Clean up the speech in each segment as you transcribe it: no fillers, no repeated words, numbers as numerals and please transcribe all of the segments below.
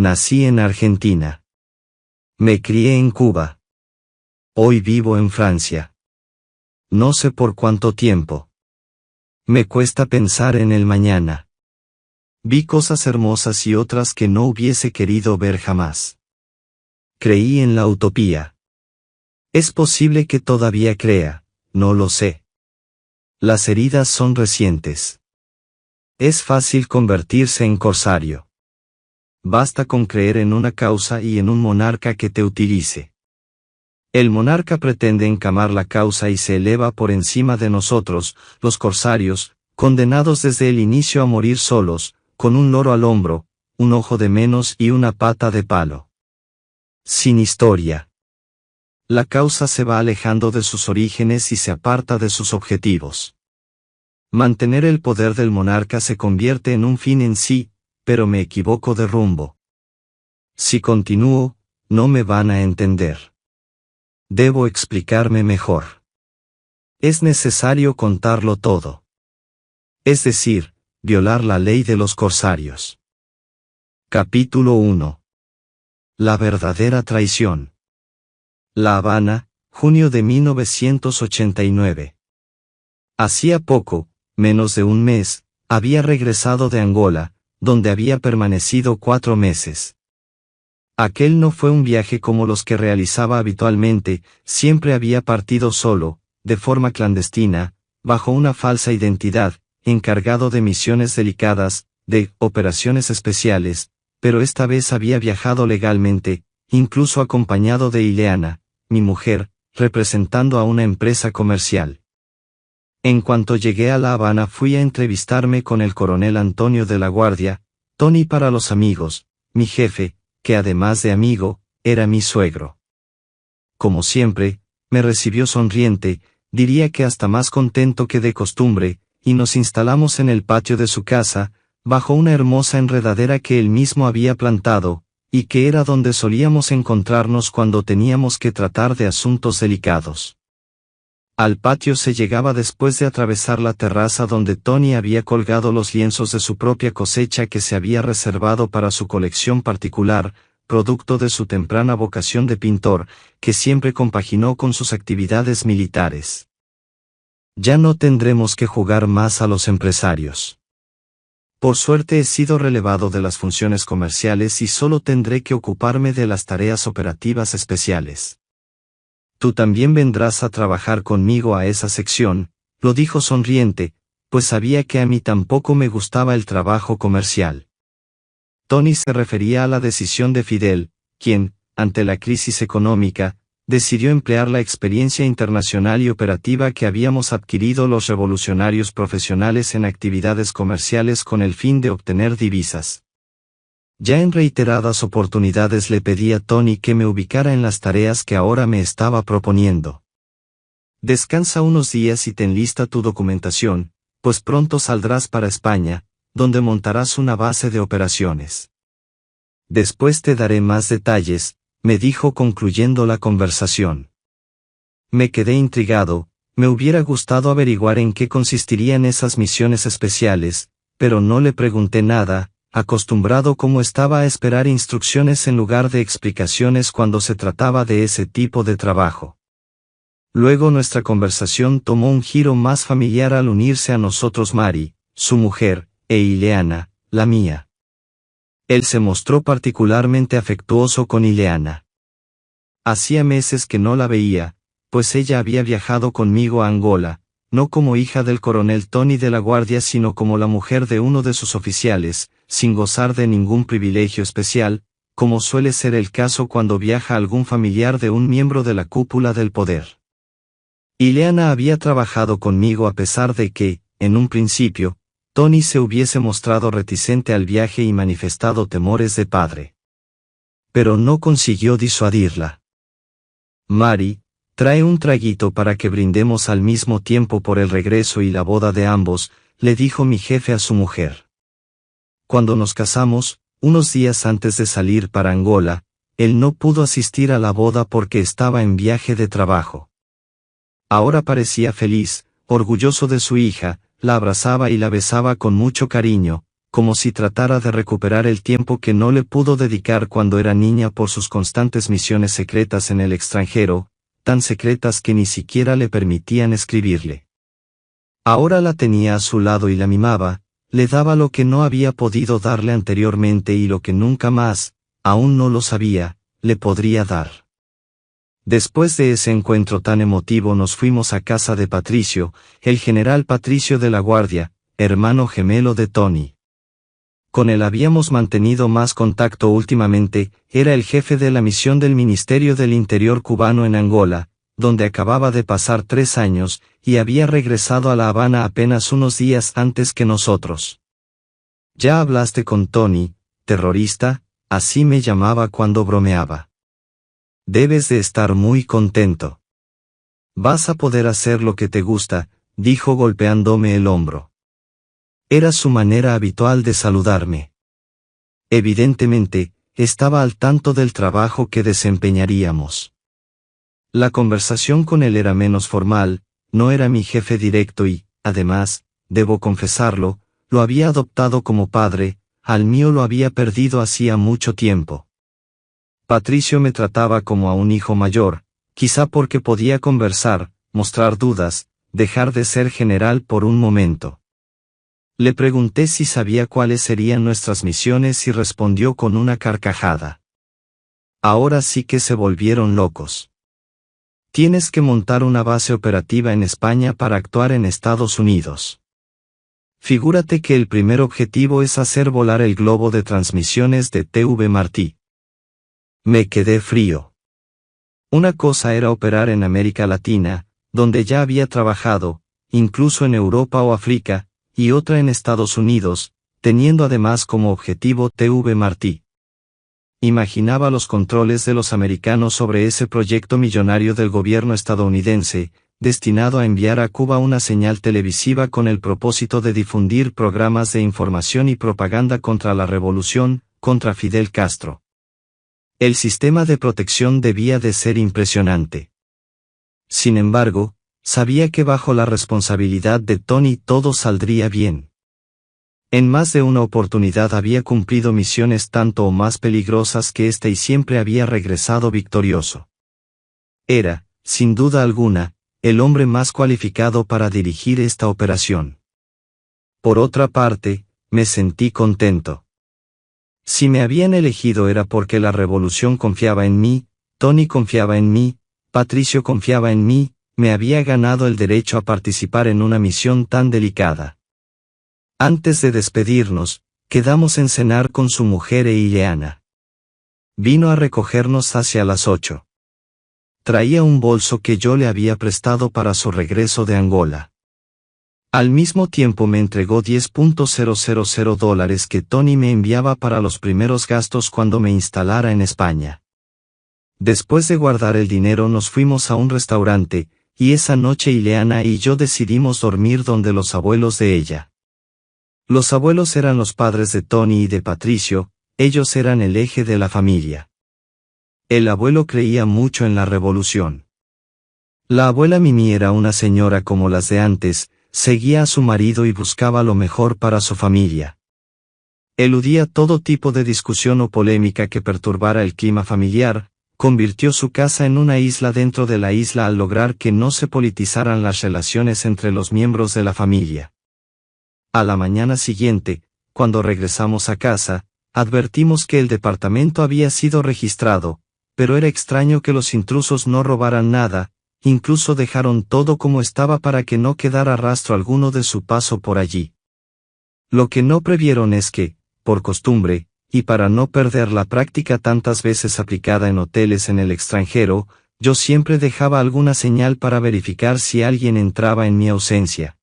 Nací en Argentina. Me crié en Cuba. Hoy vivo en Francia. No sé por cuánto tiempo. Me cuesta pensar en el mañana. Vi cosas hermosas y otras que no hubiese querido ver jamás. Creí en la utopía. Es posible que todavía crea, no lo sé. Las heridas son recientes. Es fácil convertirse en corsario. Basta con creer en una causa y en un monarca que te utilice. El monarca pretende encamar la causa y se eleva por encima de nosotros, los corsarios, condenados desde el inicio a morir solos, con un loro al hombro, un ojo de menos y una pata de palo. Sin historia. La causa se va alejando de sus orígenes y se aparta de sus objetivos. Mantener el poder del monarca se convierte en un fin en sí, pero me equivoco de rumbo. Si continúo, no me van a entender. Debo explicarme mejor. Es necesario contarlo todo. Es decir, violar la ley de los corsarios. Capítulo 1. La verdadera traición. La Habana, junio de 1989. Hacía poco, menos de un mes, había regresado de Angola, donde había permanecido 4 meses. Aquel no fue un viaje como los que realizaba habitualmente, siempre había partido solo, de forma clandestina, bajo una falsa identidad, encargado de misiones delicadas, de operaciones especiales, pero esta vez había viajado legalmente, incluso acompañado de Ileana, mi mujer, representando a una empresa comercial. En cuanto llegué a La Habana fui a entrevistarme con el coronel Antonio de la Guardia, Tony para los amigos, mi jefe, que además de amigo, era mi suegro. Como siempre, me recibió sonriente, diría que hasta más contento que de costumbre, y nos instalamos en el patio de su casa, bajo una hermosa enredadera que él mismo había plantado, y que era donde solíamos encontrarnos cuando teníamos que tratar de asuntos delicados. Al patio se llegaba después de atravesar la terraza donde Tony había colgado los lienzos de su propia cosecha que se había reservado para su colección particular, producto de su temprana vocación de pintor, que siempre compaginó con sus actividades militares. Ya no tendremos que jugar más a los empresarios. Por suerte he sido relevado de las funciones comerciales y solo tendré que ocuparme de las tareas operativas especiales. Tú también vendrás a trabajar conmigo a esa sección, lo dijo sonriente, pues sabía que a mí tampoco me gustaba el trabajo comercial. Tony se refería a la decisión de Fidel, quien, ante la crisis económica, decidió emplear la experiencia internacional y operativa que habíamos adquirido los revolucionarios profesionales en actividades comerciales con el fin de obtener divisas. Ya en reiteradas oportunidades le pedí a Tony que me ubicara en las tareas que ahora me estaba proponiendo. Descansa unos días y ten lista tu documentación, pues pronto saldrás para España, donde montarás una base de operaciones. Después te daré más detalles, me dijo concluyendo la conversación. Me quedé intrigado, me hubiera gustado averiguar en qué consistirían esas misiones especiales, pero no le pregunté nada, acostumbrado como estaba a esperar instrucciones en lugar de explicaciones cuando se trataba de ese tipo de trabajo. Luego nuestra conversación tomó un giro más familiar al unirse a nosotros Mari, su mujer, e Ileana, la mía. Él se mostró particularmente afectuoso con Ileana. Hacía meses que no la veía, pues ella había viajado conmigo a Angola, no como hija del coronel Tony de la Guardia sino como la mujer de uno de sus oficiales, sin gozar de ningún privilegio especial, como suele ser el caso cuando viaja algún familiar de un miembro de la cúpula del poder. Ileana había trabajado conmigo a pesar de que, en un principio, Tony se hubiese mostrado reticente al viaje y manifestado temores de padre. Pero no consiguió disuadirla. Mari, trae un traguito para que brindemos al mismo tiempo por el regreso y la boda de ambos, le dijo mi jefe a su mujer. Cuando nos casamos, unos días antes de salir para Angola, él no pudo asistir a la boda porque estaba en viaje de trabajo. Ahora parecía feliz, orgulloso de su hija, la abrazaba y la besaba con mucho cariño, como si tratara de recuperar el tiempo que no le pudo dedicar cuando era niña por sus constantes misiones secretas en el extranjero, tan secretas que ni siquiera le permitían escribirle. Ahora la tenía a su lado y la mimaba, le daba lo que no había podido darle anteriormente y lo que nunca más, aún no lo sabía, le podría dar. Después de ese encuentro tan emotivo nos fuimos a casa de Patricio, el general Patricio de la Guardia, hermano gemelo de Tony. Con él habíamos mantenido más contacto últimamente, era el jefe de la misión del Ministerio del Interior cubano en Angola, donde acababa de pasar 3 años, y había regresado a La Habana apenas unos días antes que nosotros. Ya hablaste con Tony, terrorista, así me llamaba cuando bromeaba. Debes de estar muy contento. Vas a poder hacer lo que te gusta, dijo golpeándome el hombro. Era su manera habitual de saludarme. Evidentemente, estaba al tanto del trabajo que desempeñaríamos. La conversación con él era menos formal, no era mi jefe directo y, además, debo confesarlo, lo había adoptado como padre, al mío lo había perdido hacía mucho tiempo. Patricio me trataba como a un hijo mayor, quizá porque podía conversar, mostrar dudas, dejar de ser general por un momento. Le pregunté si sabía cuáles serían nuestras misiones y respondió con una carcajada. Ahora sí que se volvieron locos. Tienes que montar una base operativa en España para actuar en Estados Unidos. Figúrate que el primer objetivo es hacer volar el globo de transmisiones de TV Martí. Me quedé frío. Una cosa era operar en América Latina, donde ya había trabajado, incluso en Europa o África, y otra en Estados Unidos, teniendo además como objetivo TV Martí. Imaginaba los controles de los americanos sobre ese proyecto millonario del gobierno estadounidense, destinado a enviar a Cuba una señal televisiva con el propósito de difundir programas de información y propaganda contra la revolución, contra Fidel Castro. El sistema de protección debía de ser impresionante. Sin embargo, sabía que bajo la responsabilidad de Tony todo saldría bien. En más de una oportunidad había cumplido misiones tanto o más peligrosas que esta y siempre había regresado victorioso. Era, sin duda alguna, el hombre más cualificado para dirigir esta operación. Por otra parte, me sentí contento. Si me habían elegido era porque la revolución confiaba en mí, Tony confiaba en mí, Patricio confiaba en mí, me había ganado el derecho a participar en una misión tan delicada. Antes de despedirnos, quedamos en cenar con su mujer e Ileana. Vino a recogernos hacia las 8. Traía un bolso que yo le había prestado para su regreso de Angola. Al mismo tiempo me entregó $10,000 que Tony me enviaba para los primeros gastos cuando me instalara en España. Después de guardar el dinero nos fuimos a un restaurante, y esa noche Ileana y yo decidimos dormir donde los abuelos de ella. Los abuelos eran los padres de Tony y de Patricio, ellos eran el eje de la familia. El abuelo creía mucho en la revolución. La abuela Mimi era una señora como las de antes, seguía a su marido y buscaba lo mejor para su familia. Eludía todo tipo de discusión o polémica que perturbara el clima familiar, convirtió su casa en una isla dentro de la isla al lograr que no se politizaran las relaciones entre los miembros de la familia. A la mañana siguiente, cuando regresamos a casa, advertimos que el departamento había sido registrado, pero era extraño que los intrusos no robaran nada, incluso dejaron todo como estaba para que no quedara rastro alguno de su paso por allí. Lo que no previeron es que, por costumbre, y para no perder la práctica tantas veces aplicada en hoteles en el extranjero, yo siempre dejaba alguna señal para verificar si alguien entraba en mi ausencia.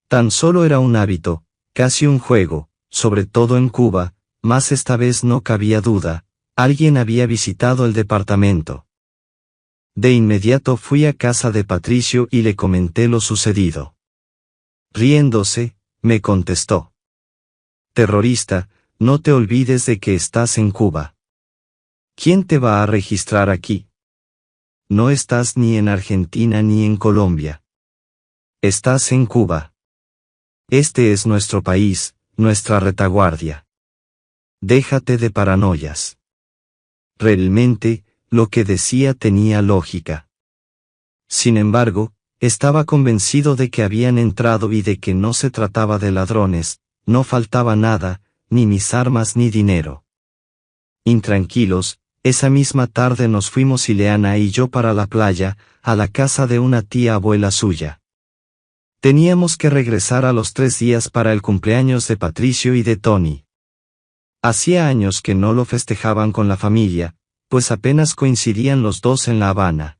Tan solo era un hábito, casi un juego, sobre todo en Cuba, mas esta vez no cabía duda, alguien había visitado el departamento. De inmediato fui a casa de Patricio y le comenté lo sucedido. Riéndose, me contestó: terrorista, no te olvides de que estás en Cuba. ¿Quién te va a registrar aquí? No estás ni en Argentina ni en Colombia. Estás en Cuba. Este es nuestro país, nuestra retaguardia. Déjate de paranoias. Realmente, lo que decía tenía lógica. Sin embargo, estaba convencido de que habían entrado y de que no se trataba de ladrones, no faltaba nada, ni mis armas ni dinero. Intranquilos, esa misma tarde nos fuimos Ileana y yo para la playa, a la casa de una tía abuela suya. Teníamos que regresar a los 3 días para el cumpleaños de Patricio y de Tony. Hacía años que no lo festejaban con la familia, pues apenas coincidían los dos en La Habana.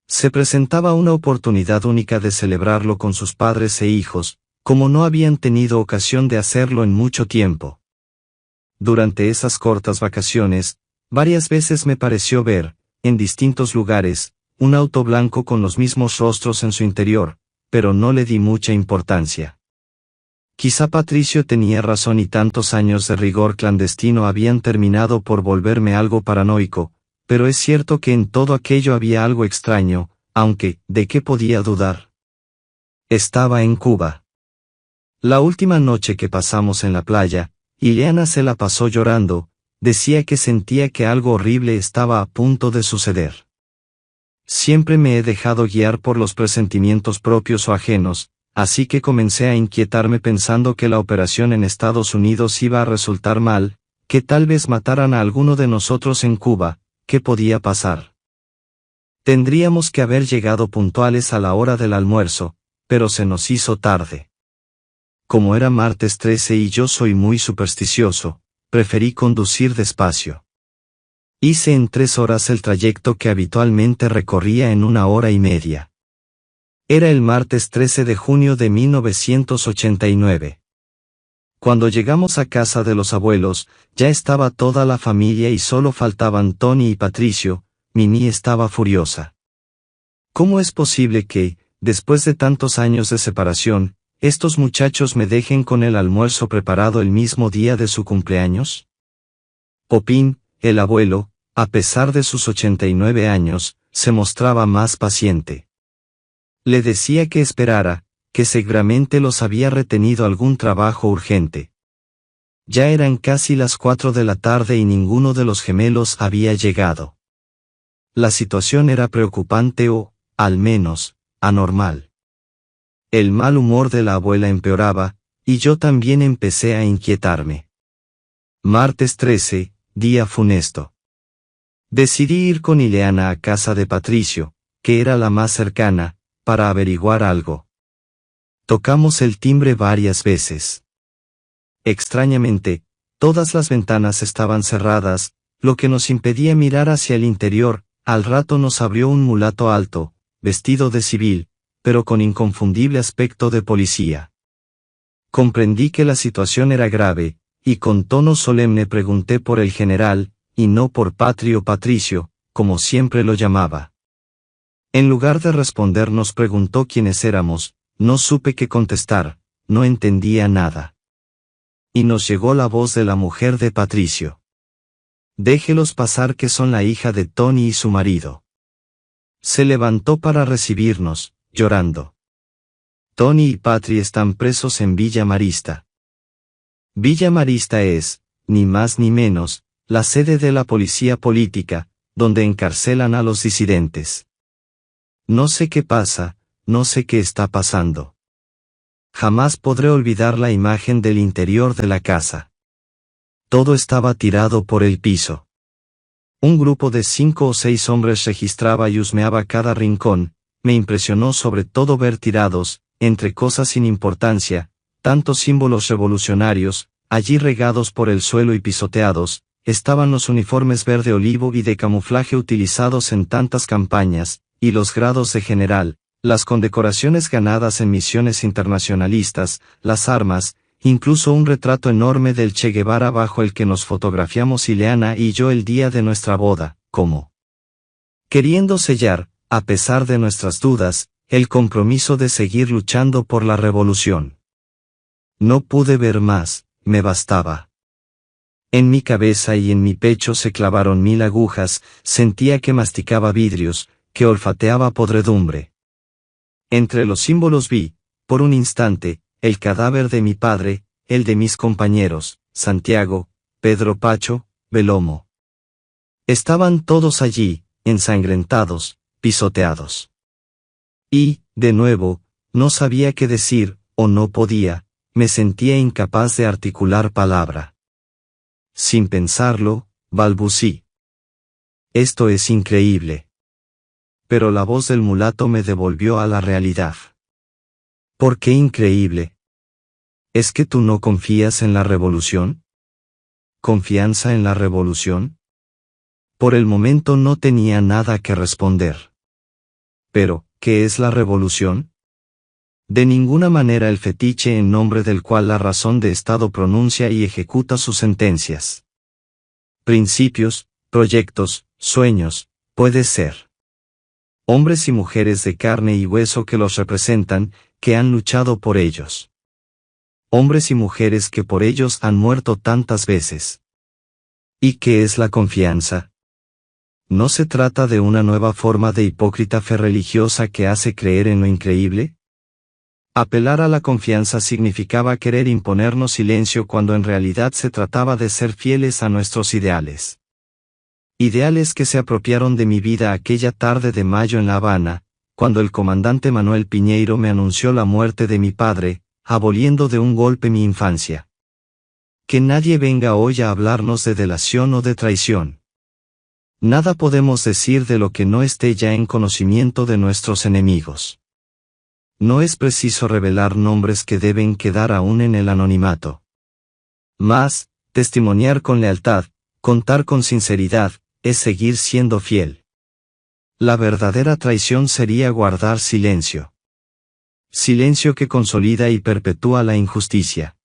Se presentaba una oportunidad única de celebrarlo con sus padres e hijos, como no habían tenido ocasión de hacerlo en mucho tiempo. Durante esas cortas vacaciones, varias veces me pareció ver, en distintos lugares, un auto blanco con los mismos rostros en su interior, pero no le di mucha importancia. Quizá Patricio tenía razón y tantos años de rigor clandestino habían terminado por volverme algo paranoico, pero es cierto que en todo aquello había algo extraño, aunque, ¿de qué podía dudar? Estaba en Cuba. La última noche que pasamos en la playa, Ileana se la pasó llorando, decía que sentía que algo horrible estaba a punto de suceder. Siempre me he dejado guiar por los presentimientos propios o ajenos, así que comencé a inquietarme pensando que la operación en Estados Unidos iba a resultar mal, que tal vez mataran a alguno de nosotros en Cuba. ¿Qué podía pasar? Tendríamos que haber llegado puntuales a la hora del almuerzo, pero se nos hizo tarde. Como era martes 13 y yo soy muy supersticioso, preferí conducir despacio. Hice en 3 horas el trayecto que habitualmente recorría en 1 hora y media. Era el martes 13 de junio de 1989. Cuando llegamos a casa de los abuelos, ya estaba toda la familia y solo faltaban Tony y Patricio. Mimi estaba furiosa. ¿Cómo es posible que, después de tantos años de separación, estos muchachos me dejen con el almuerzo preparado el mismo día de su cumpleaños? Popín, el abuelo, a pesar de sus 89 años, se mostraba más paciente. Le decía que esperara, que seguramente los había retenido algún trabajo urgente. Ya eran casi las 4 de la tarde y ninguno de los gemelos había llegado. La situación era preocupante o, al menos, anormal. El mal humor de la abuela empeoraba, y yo también empecé a inquietarme. Martes 13, día funesto. Decidí ir con Ileana a casa de Patricio, que era la más cercana, para averiguar algo. Tocamos el timbre varias veces. Extrañamente, todas las ventanas estaban cerradas, lo que nos impedía mirar hacia el interior. Al rato nos abrió un mulato alto, vestido de civil, pero con inconfundible aspecto de policía. Comprendí que la situación era grave, y con tono solemne pregunté por el general, y no por Patricio, como siempre lo llamaba. En lugar de responder nos preguntó quiénes éramos. No supe qué contestar, no entendía nada. Y nos llegó la voz de la mujer de Patricio. Déjelos pasar, que son la hija de Tony y su marido. Se levantó para recibirnos, llorando. Tony y Patri están presos en Villa Marista. Villa Marista es, ni más ni menos, la sede de la policía política, donde encarcelan a los disidentes. No sé qué pasa. No sé qué está pasando. Jamás podré olvidar la imagen del interior de la casa. Todo estaba tirado por el piso. Un grupo de 5 o 6 hombres registraba y husmeaba cada rincón. Me impresionó sobre todo ver tirados, entre cosas sin importancia, tantos símbolos revolucionarios, allí regados por el suelo y pisoteados. Estaban los uniformes verde olivo y de camuflaje utilizados en tantas campañas, y los grados de general. Las condecoraciones ganadas en misiones internacionalistas, las armas, incluso un retrato enorme del Che Guevara bajo el que nos fotografiamos Ileana y yo el día de nuestra boda, como queriendo sellar, a pesar de nuestras dudas, el compromiso de seguir luchando por la revolución. No pude ver más, me bastaba. En mi cabeza y en mi pecho se clavaron 1000 agujas, sentía que masticaba vidrios, que olfateaba podredumbre. Entre los símbolos vi, por un instante, el cadáver de mi padre, el de mis compañeros, Santiago, Pedro Pacho, Belomo. Estaban todos allí, ensangrentados, pisoteados. Y, de nuevo, no sabía qué decir, o no podía, me sentía incapaz de articular palabra. Sin pensarlo, balbucí. Esto es increíble. Pero la voz del mulato me devolvió a la realidad. ¿Por qué increíble? ¿Es que tú no confías en la revolución? ¿Confianza en la revolución? Por el momento no tenía nada que responder. Pero, ¿qué es la revolución? De ninguna manera el fetiche en nombre del cual la razón de Estado pronuncia y ejecuta sus sentencias. Principios, proyectos, sueños, puede ser. Hombres y mujeres de carne y hueso que los representan, que han luchado por ellos. Hombres y mujeres que por ellos han muerto tantas veces. ¿Y qué es la confianza? ¿No se trata de una nueva forma de hipócrita fe religiosa que hace creer en lo increíble? Apelar a la confianza significaba querer imponernos silencio cuando en realidad se trataba de ser fieles a nuestros ideales. Ideales que se apropiaron de mi vida aquella tarde de mayo en La Habana, cuando el comandante Manuel Piñeiro me anunció la muerte de mi padre, aboliendo de un golpe mi infancia. Que nadie venga hoy a hablarnos de delación o de traición. Nada podemos decir de lo que no esté ya en conocimiento de nuestros enemigos. No es preciso revelar nombres que deben quedar aún en el anonimato. Mas, testimoniar con lealtad, contar con sinceridad, es seguir siendo fiel. La verdadera traición sería guardar silencio. Silencio que consolida y perpetúa la injusticia.